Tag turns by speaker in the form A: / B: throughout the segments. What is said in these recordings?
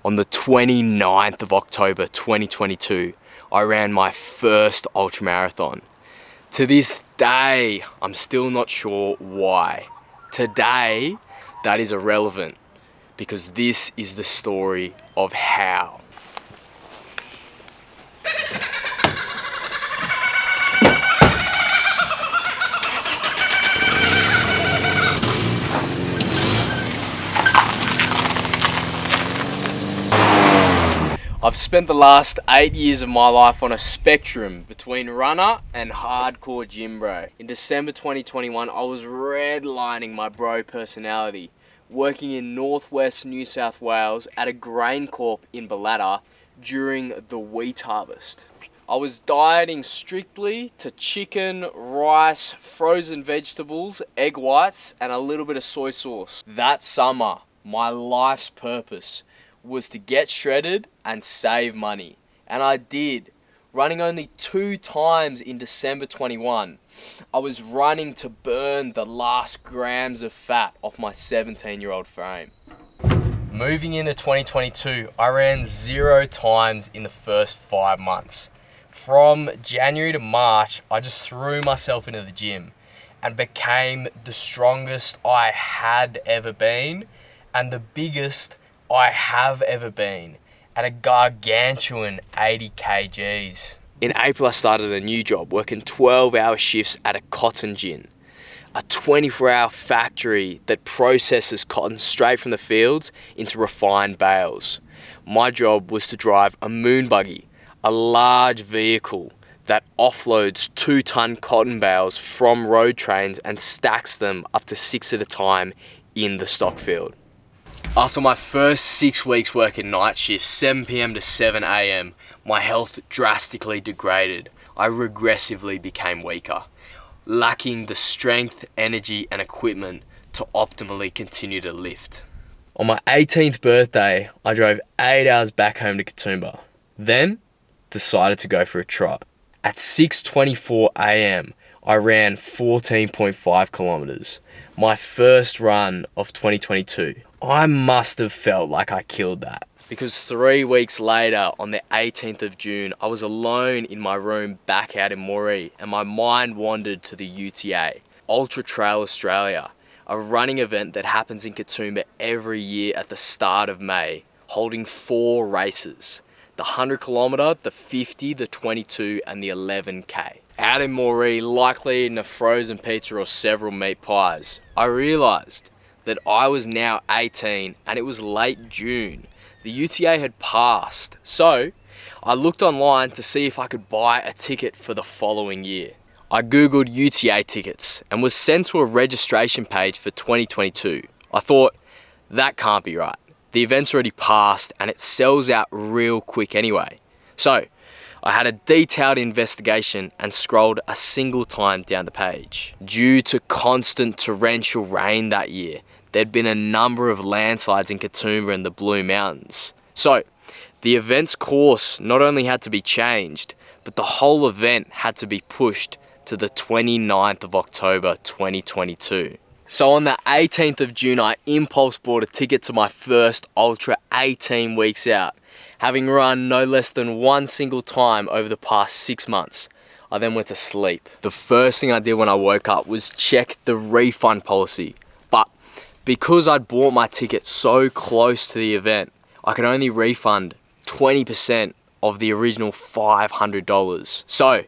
A: On the 29th of October 2022, I ran my first ultramarathon. To this day, I'm still not sure why. Today, that is irrelevant because this is the story of how. I've spent the last 8 years of my life on a spectrum between runner and hardcore gym bro. In December 2021, I was redlining my bro personality, working in northwest New South Wales at a grain corp in Balata during the wheat harvest. I was dieting strictly to chicken, rice, frozen vegetables, egg whites, and a little bit of soy sauce. That summer, my life's purpose was to get shredded and save money. And I did. Running only 2 times in December 21, I was running to burn the last grams of fat off my 17-year-old frame. Moving into 2022, I ran 0 times in the first 5 months. From January to March, I just threw myself into the gym and became the strongest I had ever been and the biggest I have ever been at a gargantuan 80 kgs. In April, I started a new job working 12-hour shifts at a cotton gin, a 24-hour factory that processes cotton straight from the fields into refined bales. My job was to drive a moon buggy, a large vehicle that offloads 2-ton cotton bales from road trains and stacks them up to 6 at a time in the stock field. After my first 6 weeks working night shifts, 7 p.m. to 7 a.m., my health drastically degraded. I regressively became weaker, lacking the strength, energy, and equipment to optimally continue to lift. On my 18th birthday, I drove 8 hours back home to Katoomba, then decided to go for a trot. At 6:24 a.m., I ran 14.5 kilometers, my first run of 2022. I must have felt like I killed that. Because 3 weeks later, on the 18th of June, I was alone in my room back out in Moree, and my mind wandered to the UTA, Ultra Trail Australia, a running event that happens in Katoomba every year at the start of May, holding 4 races: the 100 kilometre, the 50, the 22, and the 11k. Out in Moree, likely eating a frozen pizza or several meat pies, I realised that I was now 18 and it was late June. The UTA had passed, so I looked online to see if I could buy a ticket for the following year. I googled UTA tickets and was sent to a registration page for 2022. I thought, that can't be right. The event's already passed and it sells out real quick anyway. So I had a detailed investigation and scrolled a single time down the page. Due to constant torrential rain that year, there'd been a number of landslides in Katoomba and the Blue Mountains. So the event's course not only had to be changed, but the whole event had to be pushed to the 29th of October 2022. So on the 18th of June, I impulse bought a ticket to my first ultra 18 weeks out, having run no less than 1 single time over the past 6 months. I then went to sleep. The first thing I did when I woke up was check the refund policy. But because I'd bought my ticket so close to the event, I could only refund 20% of the original $500. So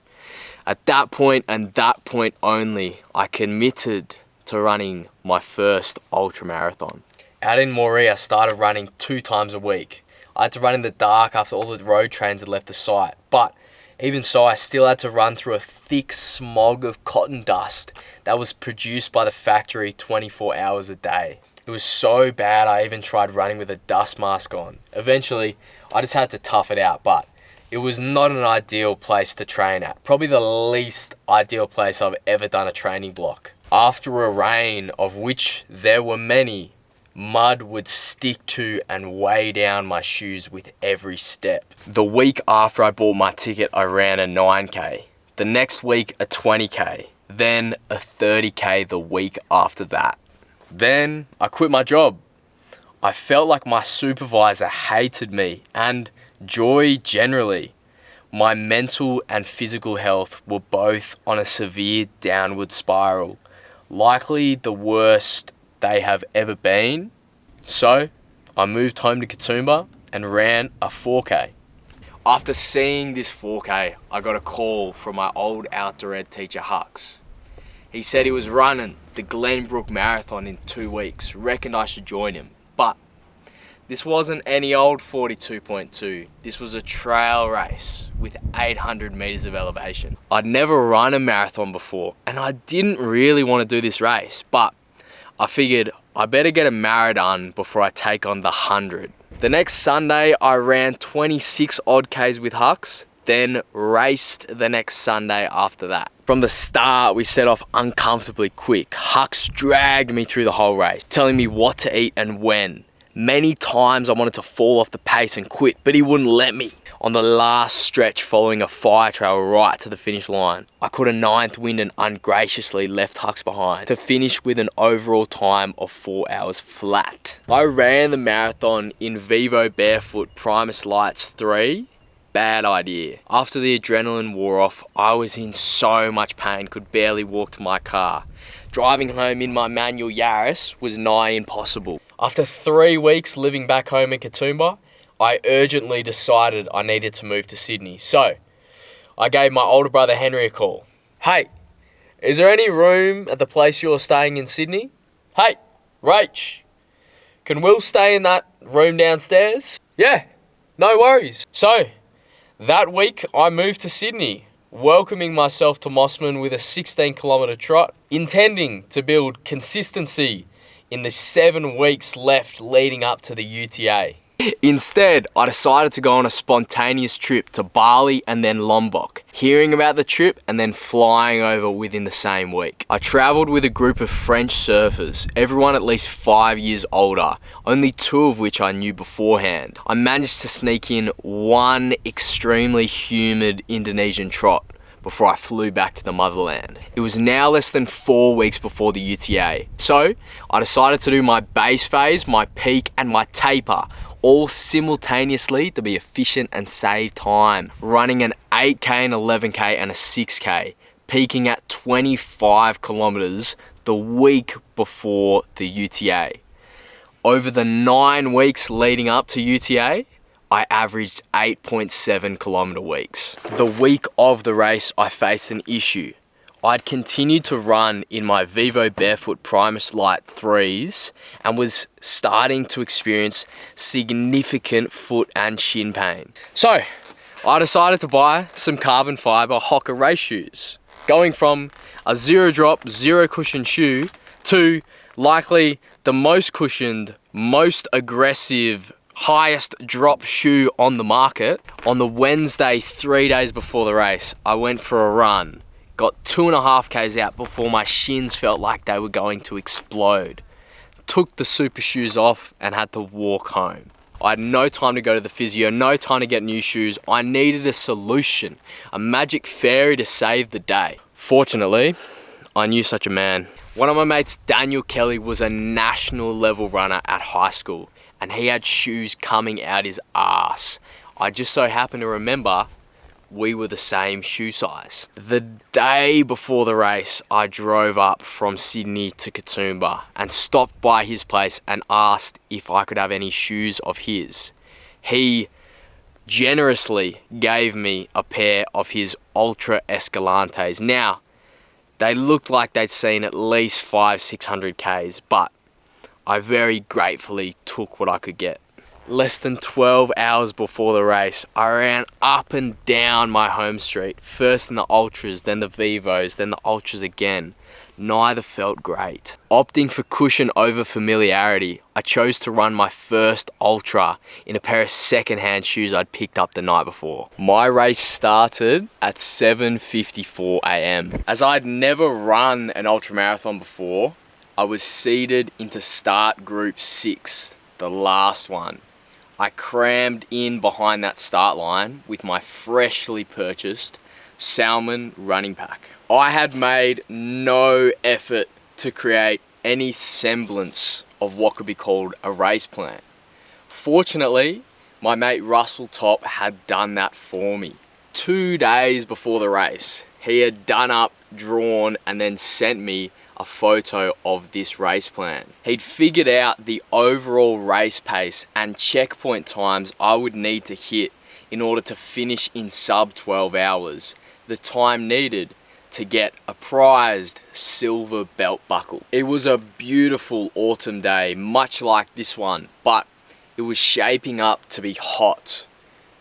A: at that point and that point only, I committed to running my first ultra marathon. Out in Moree, I started running 2 times a week. I had to run in the dark after all the road trains had left the site, but even so, I still had to run through a thick smog of cotton dust that was produced by the factory 24 hours a day. It was so bad I even tried running with a dust mask on. Eventually, I just had to tough it out, but it was not an ideal place to train at. Probably the least ideal place I've ever done a training block. After a rain, of which there were many, mud would stick to and weigh down my shoes with every step. The week after I bought my ticket, I ran a 9k. The next week, a 20k. Then a 30k the week after that. Then I quit my job. I felt like my supervisor hated me and Joy generally. My mental and physical health were both on a severe downward spiral, likely the worst they have ever been. So I moved home to Katoomba and ran a 4K. After seeing this 4K, I got a call from my old outdoor ed teacher, Hux. He said he was running the Glenbrook Marathon in 2 weeks, reckoned I should join him. But this wasn't any old 42.2. This was a trail race with 800 meters of elevation. I'd never run a marathon before, and I didn't really want to do this race, but I figured I better get a marathon before I take on the 100. The next Sunday, I ran 26 odd Ks with Hux, then raced the next Sunday after that. From the start, we set off uncomfortably quick. Hux dragged me through the whole race, telling me what to eat and when. Many times I wanted to fall off the pace and quit, but he wouldn't let me. On the last stretch following a fire trail right to the finish line, I caught a 9th wind and ungraciously left Hux behind to finish with an overall time of 4 hours flat. I ran the marathon in Vivo Barefoot Primus Lights 3. Bad idea. After the adrenaline wore off, I was in so much pain, could barely walk to my car. Driving home in my manual Yaris was nigh impossible. After 3 weeks living back home in Katoomba, I urgently decided I needed to move to Sydney. So, I gave my older brother Henry a call. Hey, is there any room at the place you're staying in Sydney? Hey, Rach, can Will stay in that room downstairs? Yeah, no worries. So, that week I moved to Sydney, welcoming myself to Mossman with a 16-kilometre trot, intending to build consistency in the 7 weeks left leading up to the UTA. Instead, I decided to go on a spontaneous trip to Bali and then Lombok, hearing about the trip and then flying over within the same week. I travelled with a group of French surfers, everyone at least 5 years older, only 2 of which I knew beforehand. I managed to sneak in one extremely humid Indonesian trot before I flew back to the motherland. It was now less than 4 weeks before the UTA, so I decided to do my base phase, my peak and my taper, all simultaneously to be efficient and save time, running an 8K, an 11K and a 6K, peaking at 25 kilometers the week before the UTA. Over the 9 weeks leading up to UTA, I averaged 8.7 kilometer weeks. The week of the race, I faced an issue. I'd continued to run in my Vivo Barefoot Primus Light 3s and was starting to experience significant foot and shin pain. So I decided to buy some carbon fiber Hoka race shoes. Going from a 0 drop, 0 cushion shoe to likely the most cushioned, most aggressive, highest drop shoe on the market. On the Wednesday, 3 days before the race, I went for a run. Got 2.5 Ks out before my shins felt like they were going to explode. Took the super shoes off and had to walk home. I had no time to go to the physio, no time to get new shoes. I needed a solution, a magic fairy to save the day. Fortunately, I knew such a man. One of my mates, Daniel Kelly, was a national level runner at high school and he had shoes coming out his ass. I just so happened to remember we were the same shoe size. The day before the race, I drove up from Sydney to Katoomba and stopped by his place and asked if I could have any shoes of his. He generously gave me a pair of his Ultra Escalantes. Now, they looked like they'd seen at least 500-600 Ks, but I very gratefully took what I could get. Less than 12 hours before the race, I ran up and down my home street, first in the Ultras, then the Vivos, then the Ultras again. Neither felt great. Opting for cushion over familiarity, I chose to run my first Ultra in a pair of second-hand shoes I'd picked up the night before. My race started at 7:54 AM. As I'd never run an ultra marathon before, I was seated into start group 6, the last one. I crammed in behind that start line with my freshly purchased Salmon running pack. I had made no effort to create any semblance of what could be called a race plan. Fortunately, my mate Russell Top had done that for me. 2 days before the race, he had done up, drawn, and then sent me a photo of this race plan. He'd figured out the overall race pace and checkpoint times I would need to hit in order to finish in sub 12 hours, the time needed to get a prized silver belt buckle. It was a beautiful autumn day, much like this one, but it was shaping up to be hot.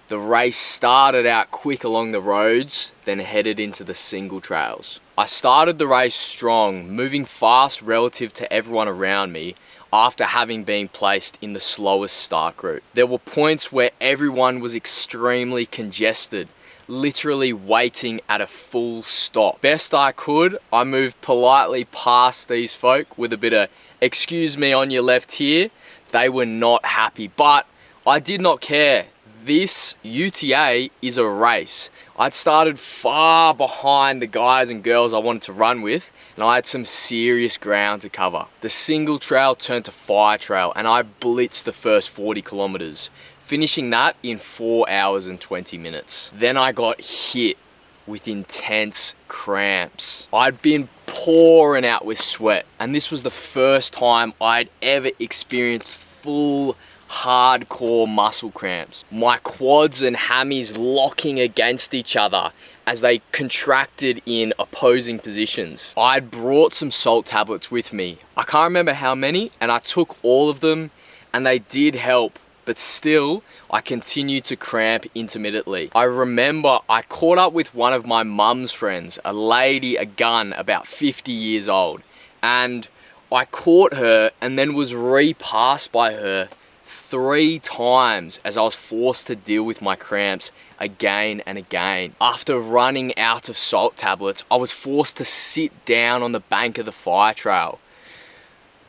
A: The race started out quick along the roads, then headed into the single trails. I started the race strong, moving fast relative to everyone around me after having been placed in the slowest start group. There were points where everyone was extremely congested, literally waiting at a full stop. Best I could, I moved politely past these folk with a bit of "excuse me on your left here." They were not happy, but I did not care. This UTA is a race. I'd started far behind the guys and girls I wanted to run with, and I had some serious ground to cover. The single trail turned to fire trail, and I blitzed the first 40 kilometers, finishing that in 4 hours and 20 minutes. Then I got hit with intense cramps. I'd been pouring out with sweat, and this was the first time I'd ever experienced full hardcore muscle cramps. My quads and hammies locking against each other as they contracted in opposing positions. I'd brought some salt tablets with me. I can't remember how many, and I took all of them, and they did help, but still, I continued to cramp intermittently. I remember I caught up with one of my mum's friends, a lady, a gun, about 50 years old, and I caught her and then was repassed by her 3 times as I was forced to deal with my cramps again and again. After running out of salt tablets, I was forced to sit down on the bank of the fire trail.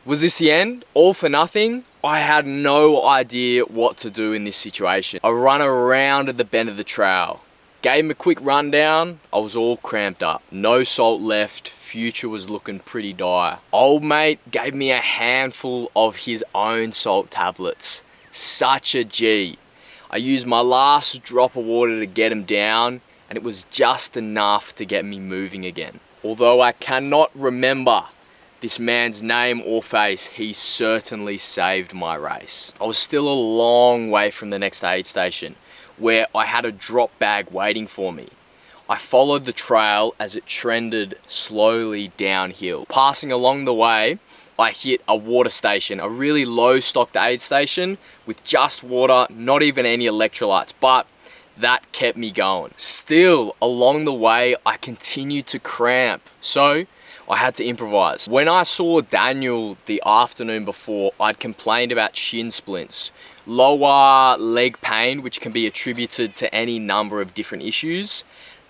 A: Was this the end? All for nothing? I had no idea what to do in this situation. I ran around at the bend of the trail. Gave him a quick rundown. I was all cramped up. No salt left. Future was looking pretty dire. Old mate gave me a handful of his own salt tablets. Such a G. I used my last drop of water to get him down, and it was just enough to get me moving again. Although I cannot remember this man's name or face, he certainly saved my race. I was still a long way from the next aid station, where I had a drop bag waiting for me. I followed the trail as it trended slowly downhill. Passing along the way, I hit a water station, a really low stocked aid station with just water, not even any electrolytes, but that kept me going. Still, along the way, I continued to cramp, so I had to improvise. When I saw Daniel the afternoon before, I'd complained about shin splints, lower leg pain, which can be attributed to any number of different issues.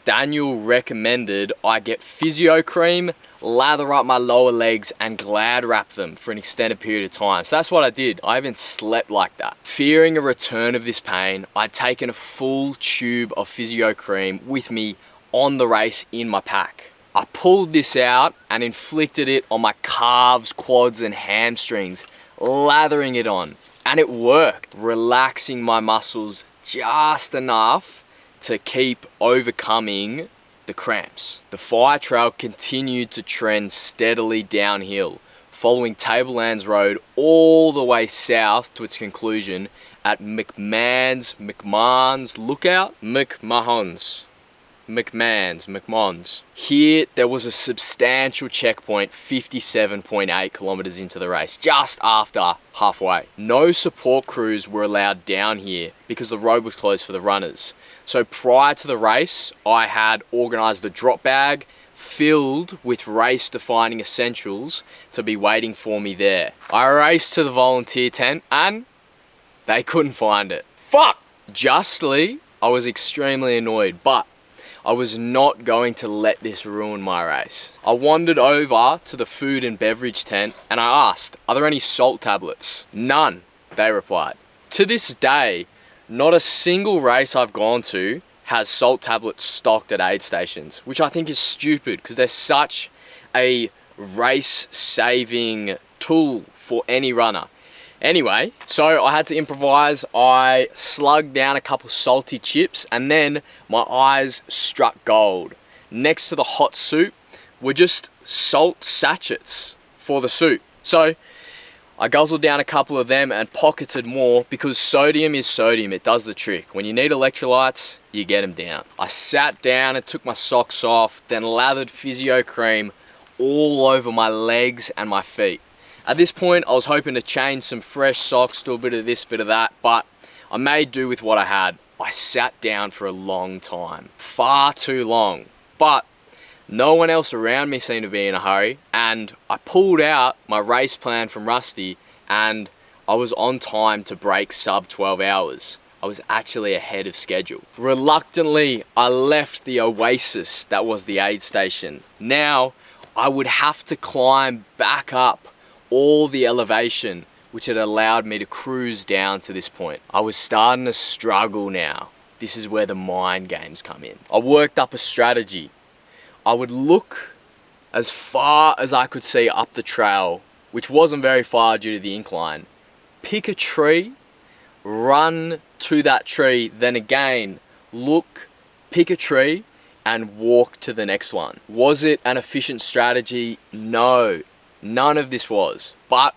A: Daniel recommended I get physio cream, lather up my lower legs, and glad wrap them for an extended period of time. So that's what I did. I even slept like that. Fearing a return of this pain, I'd taken a full tube of physio cream with me on the race in my pack. I pulled this out and inflicted it on my calves, quads, and hamstrings, lathering it on. And it worked, relaxing my muscles just enough to keep overcoming the cramps. The fire trail continued to trend steadily downhill, following Tablelands Road all the way south to its conclusion at McMahon's Lookout? McMahon's. Here, there was a substantial checkpoint 57.8 kilometers into the race, just after halfway. No support crews were allowed down here because the road was closed for the runners. So prior to the race, I had organized a drop bag filled with race-defining essentials to be waiting for me there. I raced to the volunteer tent and they couldn't find it. Fuck! Justly, I was extremely annoyed, but I was not going to let this ruin my race. I wandered over to the food and beverage tent and I asked, "Are there any salt tablets?" "None," they replied. To this day, not a single race I've gone to has salt tablets stocked at aid stations, which I think is stupid because they're such a race-saving tool for any runner. Anyway, so I had to improvise. I slugged down a couple salty chips and then my eyes struck gold. Next to the hot soup were just salt sachets for the soup. So I guzzled down a couple of them and pocketed more because sodium is sodium. It does the trick. When you need electrolytes, you get them down. I sat down and took my socks off, then lathered physio cream all over my legs and my feet. At this point, I was hoping to change some fresh socks, do a bit of this, bit of that, but I made do with what I had. I sat down for a long time, far too long, but no one else around me seemed to be in a hurry, and I pulled out my race plan from Rusty and I was on time to break sub 12 hours. I was actually ahead of schedule. Reluctantly, I left the oasis that was the aid station. Now, I would have to climb back up all the elevation which had allowed me to cruise down to this point. I was starting to struggle now. This is where the mind games come in. I worked up a strategy. I would look as far as I could see up the trail, which wasn't very far due to the incline, pick a tree, run to that tree, then again, look, pick a tree, and walk to the next one. Was it an efficient strategy? No, none of this was, but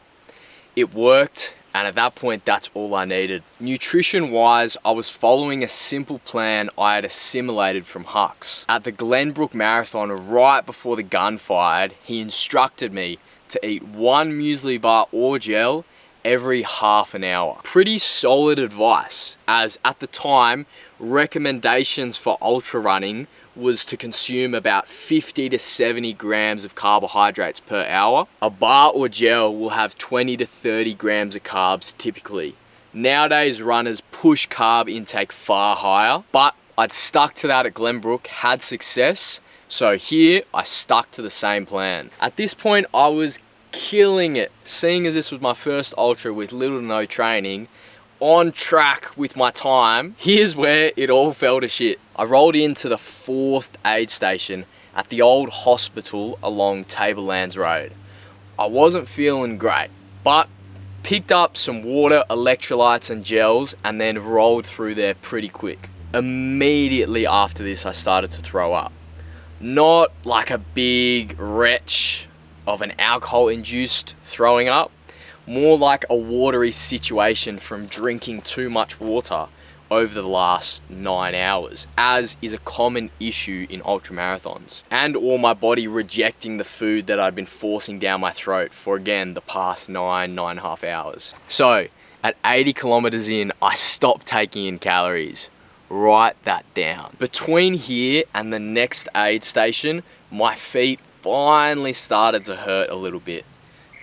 A: it worked, and at that point, that's all I needed. Nutrition-wise, I was following a simple plan I had assimilated from Hux. At the Glenbrook Marathon, right before the gun fired, he instructed me to eat 1 muesli bar or gel every half an hour. Pretty solid advice, as at the time, recommendations for ultra running was to consume about 50 to 70 grams of carbohydrates per hour. A bar or gel will have 20 to 30 grams of carbs typically. Nowadays, runners push carb intake far higher, but I'd stuck to that at Glenbrook, had success, so here I stuck to the same plan. At this point, I was killing it, seeing as this was my first ultra with little to no training, on track with my time. Here's where it all fell to shit. I rolled into the 4th aid station at the old hospital along Tablelands Road. I wasn't feeling great, but picked up some water, electrolytes and gels and then rolled through there pretty quick. Immediately after this, I started to throw up. Not like a big retch of an alcohol-induced throwing up, more like a watery situation from drinking too much water over the last 9 hours, as is a common issue in ultramarathons, and or my body rejecting the food that I'd been forcing down my throat for, again, the past 9.5 hours. So, at 80 kilometers in, I stopped taking in calories. Write that down. Between here and the next aid station, my feet finally started to hurt a little bit.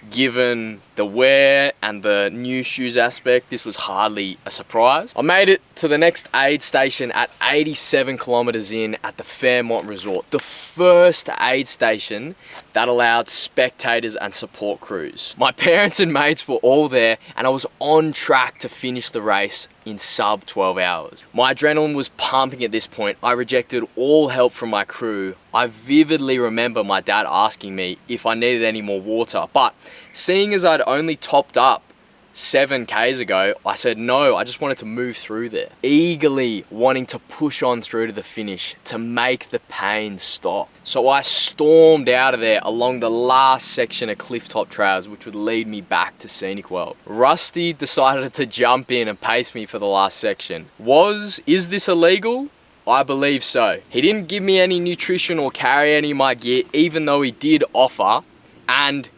A: Given the wear and the new shoes aspect, this was hardly a surprise. I made it to the next aid station at 87 kilometers in at the Fairmont Resort, the first aid station that allowed spectators and support crews. My parents and mates were all there and I was on track to finish the race in sub 12 hours. My adrenaline was pumping at this point. I rejected all help from my crew. I vividly remember my dad asking me if I needed any more water, but seeing as I'd only topped up 7 Ks ago, I said no, I just wanted to move through there. Eagerly wanting to push on through to the finish to make the pain stop. So I stormed out of there along the last section of clifftop trails which would lead me back to Scenic World. Rusty decided to jump in and pace me for the last section. Is this illegal? I believe so. He didn't give me any nutrition or carry any of my gear, even though he did offer, and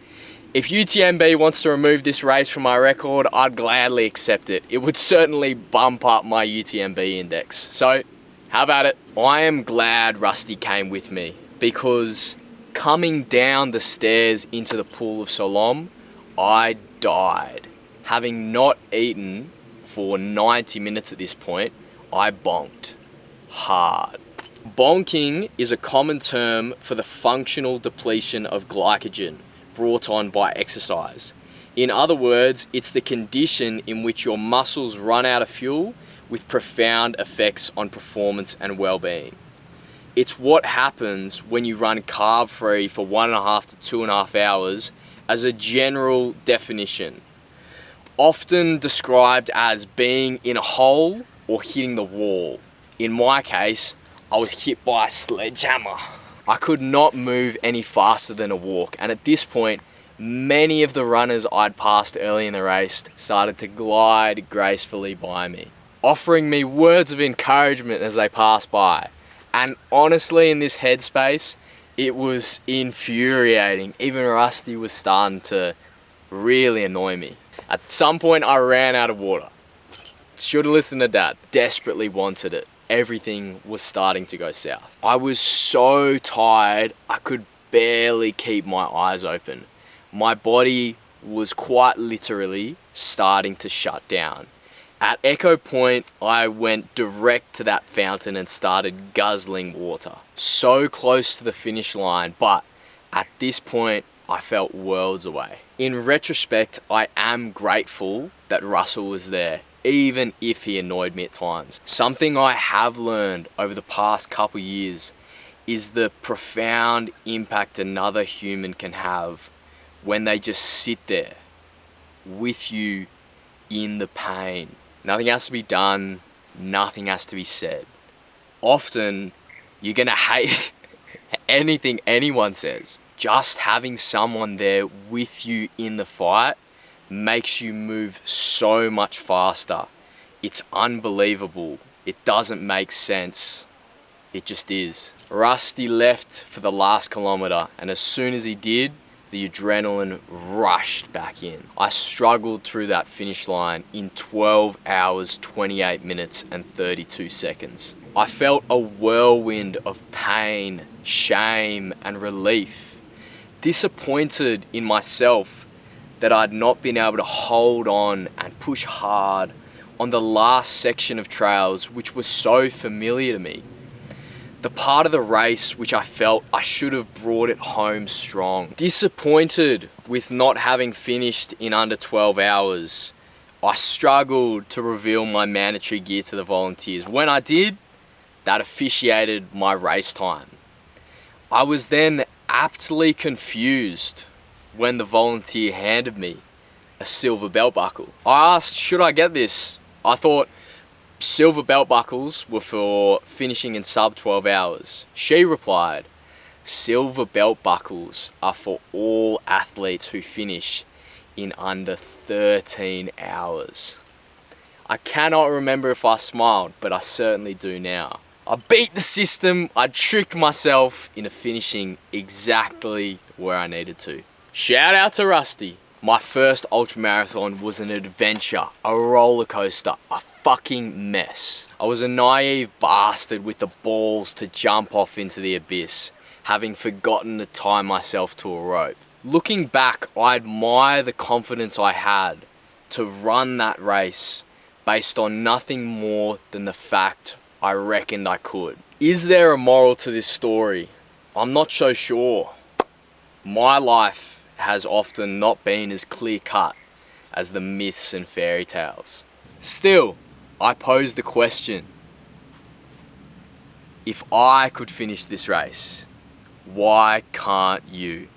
A: if UTMB wants to remove this race from my record, I'd gladly accept it. It would certainly bump up my UTMB index. So, how about it? I am glad Rusty came with me because coming down the stairs into the Pool of Siloam, I died. Having not eaten for 90 minutes at this point, I bonked hard. Bonking is a common term for the functional depletion of glycogen brought on by exercise. In other words, it's the condition in which your muscles run out of fuel with profound effects on performance and well-being. It's what happens when you run carb-free for 1.5 to 2.5 hours as a general definition, often described as being in a hole or hitting the wall. In my case, I was hit by a sledgehammer. I could not move any faster than a walk, and at this point, many of the runners I'd passed early in the race started to glide gracefully by me, offering me words of encouragement as they passed by. And honestly, in this headspace, it was infuriating. Even Rusty was starting to really annoy me. At some point, I ran out of water. Should have listened to Dad. Desperately wanted it. Everything was starting to go south. I was so tired, I could barely keep my eyes open. My body was quite literally starting to shut down. At Echo Point, I went direct to that fountain and started guzzling water. So close to the finish line, but at this point, I felt worlds away. In retrospect, I am grateful that Russell was there, even if he annoyed me at times. Something I have learned over the past couple years is the profound impact another human can have when they just sit there with you in the pain. Nothing has to be done, nothing has to be said. Often, you're gonna hate anything anyone says. Just having someone there with you in the fight makes you move so much faster. It's unbelievable. It doesn't make sense. It just is. Rusty left for the last kilometer, and as soon as he did, the adrenaline rushed back in. I struggled through that finish line in 12 hours, 28 minutes and 32 seconds. I felt a whirlwind of pain, shame and relief. Disappointed in myself that I'd not been able to hold on and push hard on the last section of trails which was so familiar to me. The part of the race which I felt I should have brought it home strong. Disappointed with not having finished in under 12 hours, I struggled to reveal my mandatory gear to the volunteers. When I did, that officiated my race time. I was then aptly confused when the volunteer handed me a silver belt buckle. I asked, should I get this? I thought silver belt buckles were for finishing in sub 12 hours. She replied, silver belt buckles are for all athletes who finish in under 13 hours. I cannot remember if I smiled, but I certainly do now. I beat the system. I tricked myself into finishing exactly where I needed to. Shout out to Rusty. My first ultramarathon was an adventure, a roller coaster, a fucking mess. I was a naive bastard with the balls to jump off into the abyss, having forgotten to tie myself to a rope. Looking back, I admire the confidence I had to run that race based on nothing more than the fact I reckoned I could. Is there a moral to this story? I'm not so sure. My life has often not been as clear-cut as the myths and fairy tales. Still, I pose the question, if I could finish this race, why can't you?